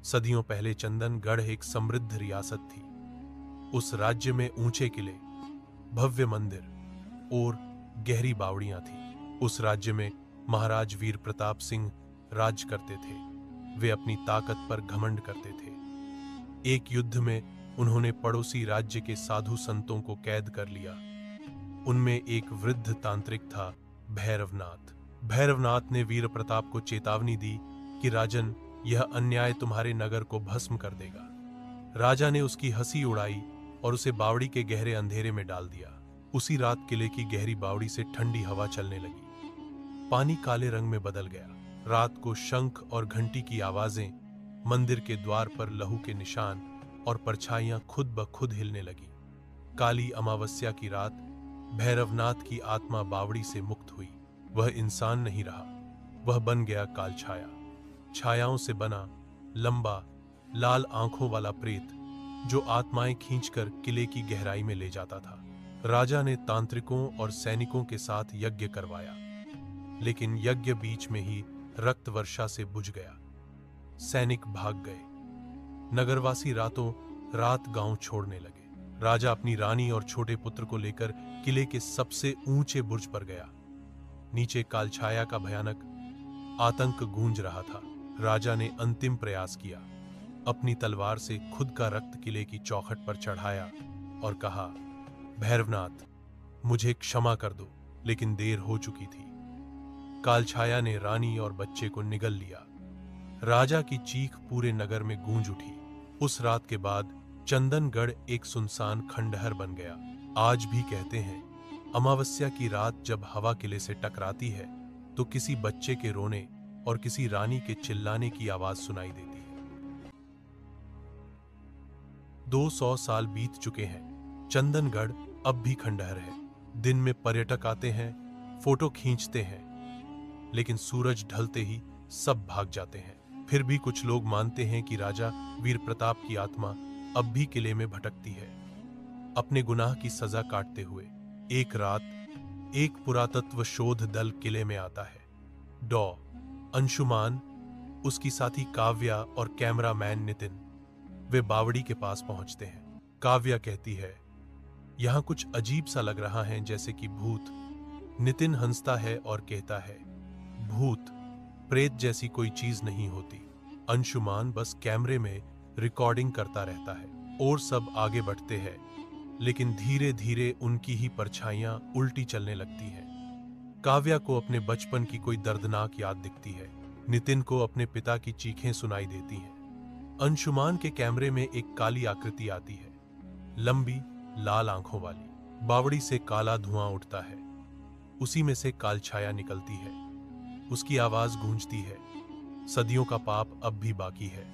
सदियों पहले चंदनगढ़ एक समृद्ध रियासत थी। उस राज्य में ऊंचे किले, भव्य मंदिर और गहरी बावड़ियां थी। उस राज्य में महाराज वीर प्रताप सिंह राज करते थे। वे अपनी ताकत पर घमंड करते थे। एक युद्ध में उन्होंने पड़ोसी राज्य के साधु संतों को कैद कर लिया। उनमें एक वृद्ध तांत्रिक था, भैरवनाथ। भैरवनाथ ने वीर प्रताप को चेतावनी दी कि राजन, यह अन्याय तुम्हारे नगर को भस्म कर देगा। राजा ने उसकी हंसी उड़ाई और उसे बावड़ी के गहरे अंधेरे में डाल दिया। उसी रात किले की गहरी बावड़ी से ठंडी हवा चलने लगी। पानी काले रंग में बदल गया। रात को शंख और घंटी की आवाजें, मंदिर के द्वार पर लहू के निशान और परछाइयां खुद ब खुद हिलने लगी। काली अमावस्या की रात भैरवनाथ की आत्मा बावड़ी से मुक्त हुई। वह इंसान नहीं रहा, वह बन गया काल छाया। छायाओं से बना, लंबा, लाल आंखों वाला प्रेत जो आत्माएं खींचकर किले की गहराई में ले जाता था। राजा ने तांत्रिकों और सैनिकों के साथ यज्ञ करवाया, लेकिन यज्ञ बीच में ही रक्त वर्षा से बुझ गया। सैनिक भाग गए। नगरवासी रातों रात गांव छोड़ने लगे। राजा अपनी रानी और छोटे पुत्र को लेकर किले के सबसे ऊंचे बुर्ज पर गया। नीचे कालछाया का भयानक आतंक गूंज रहा था। राजा ने अंतिम प्रयास किया। अपनी तलवार से खुद का रक्त किले की चौखट पर चढ़ाया और कहा, भैरवनाथ, मुझे क्षमा कर दो। लेकिन देर हो चुकी थी। कालछाया ने रानी और बच्चे को निगल लिया। राजा की चीख पूरे नगर में गूंज उठी। उस रात के बाद चंदनगढ़ एक सुनसान खंडहर बन गया। आज भी कहते हैं, अमावस्या की रात जब हवा किले से टकराती है तो किसी बच्चे के रोने और किसी रानी के चिल्लाने की आवाज सुनाई देती है। 200 साल बीत चुके हैं। चंदनगढ़ अब भी खंडहर है। दिन में पर्यटक आते हैं, फोटो खींचते हैं, लेकिन सूरज ढलते ही सब भाग जाते हैं। फिर भी कुछ लोग मानते हैं कि राजा वीर प्रताप की आत्मा अब भी किले में भटकती है, अपने गुनाह की सजा काटते हुए। एक रात एक पुरातत्व शोध दल किले में आता है। डॉ अंशुमान, उसकी साथी काव्या और कैमरामैन नितिन। वे बावड़ी के पास पहुंचते हैं। काव्या कहती है, यहां कुछ अजीब सा लग रहा है, जैसे कि भूत। नितिन हंसता है और कहता है, भूत प्रेत जैसी कोई चीज नहीं होती। अंशुमान बस कैमरे में रिकॉर्डिंग करता रहता है और सब आगे बढ़ते हैं, लेकिन धीरे धीरे उनकी ही परछाइयां उल्टी चलने लगती हैं। काव्या को अपने बचपन की कोई दर्दनाक याद दिखती है। नितिन को अपने पिता की चीखें सुनाई देती हैं। अंशुमान के कैमरे में एक काली आकृति आती है, लंबी लाल आंखों वाली। बावड़ी से काला धुआं उठता है। उसी में से कालछाया निकलती है। उसकी आवाज गूंजती है, सदियों का पाप अब भी बाकी है।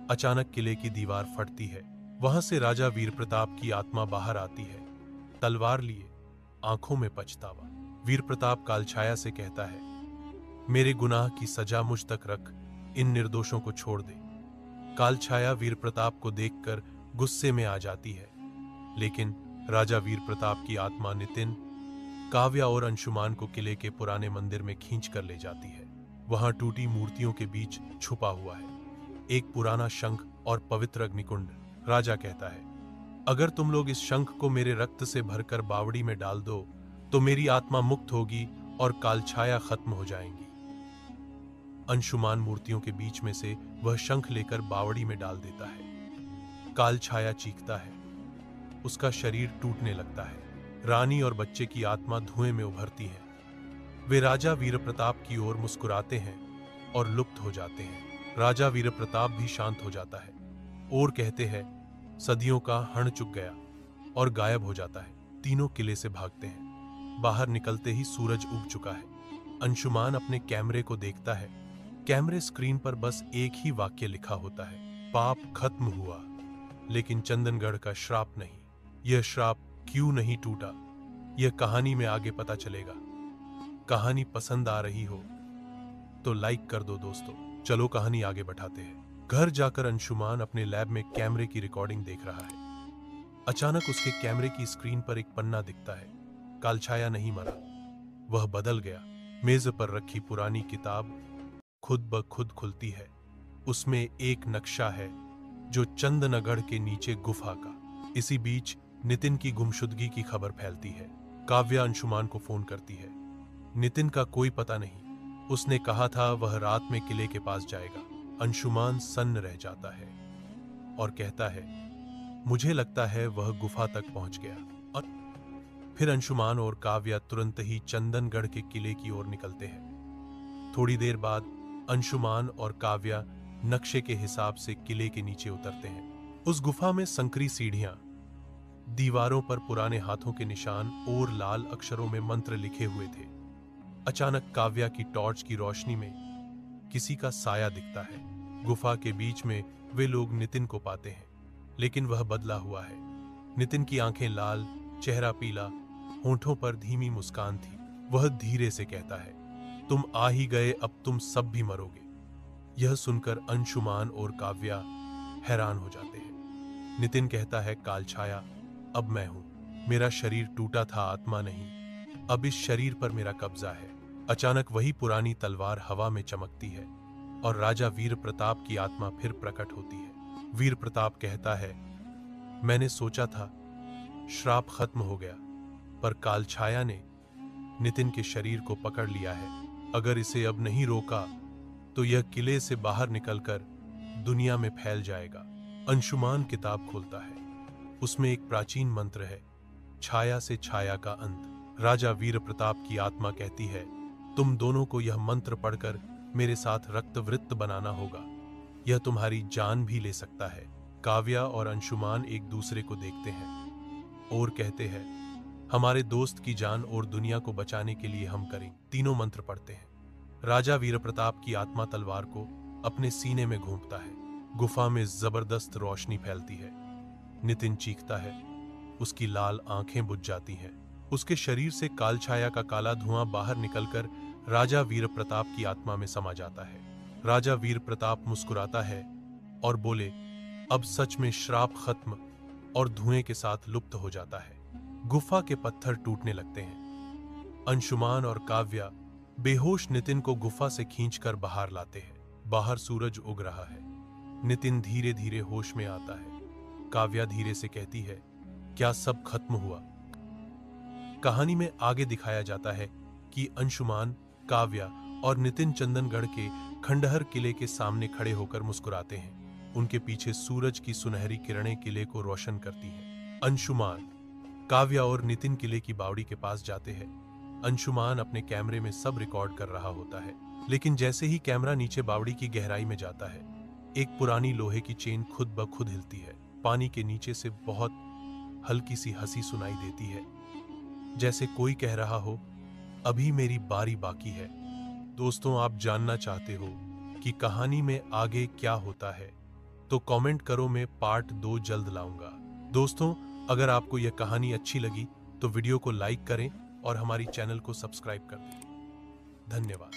अचानक किले की दीवार फटती है। वहां से राजा वीर प्रताप की आत्मा बाहर आती है, तलवार लिए, आंखों में पछतावा। वीर प्रताप कालछाया से कहता है, मेरे गुनाह की सजा मुझ तक रख, इन निर्दोषों को छोड़ दे। कालछाया वीर प्रताप को देखकर गुस्से में आ जाती है, लेकिन राजा वीर प्रताप की आत्मा नितिन, काव्या और अंशुमान को किले के पुराने मंदिर में खींच कर ले जाती है। वहां टूटी मूर्तियों के बीच छुपा हुआ है एक पुराना शंख और पवित्र अग्निकुंड। राजा कहता है, अगर तुम लोग इस शंख को मेरे रक्त से भरकर बावड़ी में डाल दो तो मेरी आत्मा मुक्त होगी और कालछाया खत्म हो जाएंगी। अंशुमान मूर्तियों के बीच में से वह शंख लेकर बावड़ी में डाल देता है। कालछाया चीखता है, उसका शरीर टूटने लगता है। रानी और बच्चे की आत्मा धुएं में उभरती है। वे राजा वीर प्रताप की ओर मुस्कुराते हैं और लुप्त हो जाते हैं। राजा वीर प्रताप भी शांत हो जाता है और कहते हैं, सदियों का हण चुक गया, और गायब हो जाता है। तीनों किले से भागते हैं। बाहर निकलते ही सूरज उग चुका है। अंशुमान अपने कैमरे को देखता है। कैमरे स्क्रीन पर बस एक ही वाक्य लिखा होता है, पाप खत्म हुआ, लेकिन चंदनगढ़ का श्राप नहीं। यह श्राप क्यों नहीं टूटा, यह कहानी में आगे पता चलेगा। कहानी पसंद आ रही हो तो लाइक कर दो दोस्तों। चलो कहानी आगे बढ़ाते हैं। घर जाकर अंशुमान अपने लैब में कैमरे की रिकॉर्डिंग देख रहा है। अचानक उसके कैमरे की स्क्रीन पर एक पन्ना दिखता है। कालछाया नहीं मरा, वह बदल गया। मेज पर रखी पुरानी किताब खुद ब खुद खुलती है। उसमें एक नक्शा है जो चंदनगढ़ के नीचे गुफा का। इसी बीच नितिन की गुमशुदगी की खबर फैलती है। काव्या अंशुमान को फोन करती है। नितिन का कोई पता नहीं, उसने कहा था वह रात में किले के पास जाएगा। अंशुमान सन्न रह जाता है और कहता है, मुझे लगता है वह गुफा तक पहुंच गया। और फिर अंशुमान और काव्या तुरंत ही चंदनगढ़ के किले की ओर निकलते हैं। थोड़ी देर बाद अंशुमान और काव्या नक्शे के हिसाब से किले के नीचे उतरते हैं। उस गुफा में संकरी सीढ़ियां, दीवारों पर पुराने हाथों के निशान और लाल अक्षरों में मंत्र लिखे हुए थे। अचानक काव्या की टॉर्च की रोशनी में किसी का साया दिखता है। गुफा के बीच में वे लोग नितिन को पाते हैं, लेकिन वह बदला हुआ है। नितिन की आंखें लाल, चेहरा पीला, होंठों पर धीमी मुस्कान थी। वह धीरे से कहता है, तुम आ ही गए, अब तुम सब भी मरोगे। यह सुनकर अंशुमान और काव्या हैरान हो जाते हैं। नितिन कहता है, कालछाया, अब मैं हूं। मेरा शरीर टूटा था, आत्मा नहीं। अब इस शरीर पर मेरा कब्जा है। अचानक वही पुरानी तलवार हवा में चमकती है और राजा वीर प्रताप की आत्मा फिर प्रकट होती है। वीर प्रताप कहता है, मैंने सोचा था श्राप खत्म हो गया, पर कालछाया ने नितिन के शरीर को पकड़ लिया है। अगर इसे अब नहीं रोका तो यह किले से बाहर निकलकर दुनिया में फैल जाएगा। अंशुमान किताब खोलता है। उसमें एक प्राचीन मंत्र है, छाया से छाया का अंत। राजा वीर प्रताप की आत्मा कहती है, तुम दोनों को यह मंत्र पढ़कर मेरे साथ रक्तवृत्त बनाना होगा। यह तुम्हारी जान भी ले सकता है। काव्या और अंशुमान एक दूसरे को देखते हैं और कहते हैं, हमारे दोस्त की जान और दुनिया को बचाने के लिए हम करें। तीनों मंत्र पढ़ते हैं। राजा वीर प्रताप की आत्मा तलवार को अपने सीने में घोंपता है। गुफा में जबरदस्त रोशनी फैलती है। नितिन चीखता है, उसकी लाल आंखें बुझ जाती हैं। उसके शरीर से कालछाया का काला धुआं बाहर निकलकर राजा वीर प्रताप की आत्मा में समा जाता है। राजा वीर प्रताप मुस्कुराता है और बोले, अब सच में श्राप खत्म, और धुएं के साथ लुप्त हो जाता है। गुफा के पत्थर टूटने लगते हैं। अंशुमान और काव्या बेहोश नितिन को गुफा से खींचकर बाहर लाते हैं। बाहर सूरज उग रहा है। नितिन धीरे धीरे होश में आता है। काव्या धीरे से कहती है, क्या सब खत्म हुआ? कहानी में आगे दिखाया जाता है कि अंशुमान, काव्या और नितिन चंदनगढ़ के खंडहर किले के सामने खड़े होकर मुस्कुराते हैं। उनके पीछे सूरज की सुनहरी किरणें किले को रोशन करती हैं। अंशुमान, काव्या और नितिन किले की बावड़ी के पास जाते हैं। अंशुमान अपने कैमरे में सब रिकॉर्ड कर रहा होता है, लेकिन जैसे ही कैमरा नीचे बावड़ी की गहराई में जाता है, एक पुरानी लोहे की चेन खुद ब खुद हिलती है। पानी के नीचे से बहुत हल्की सी हंसी सुनाई देती है, जैसे कोई कह रहा हो, अभी मेरी बारी बाकी है। दोस्तों, आप जानना चाहते हो कि कहानी में आगे क्या होता है, तो कमेंट करो, मैं पार्ट 2 जल्द लाऊंगा। दोस्तों, अगर आपको यह कहानी अच्छी लगी तो वीडियो को लाइक करें और हमारी चैनल को सब्सक्राइब कर दें। धन्यवाद।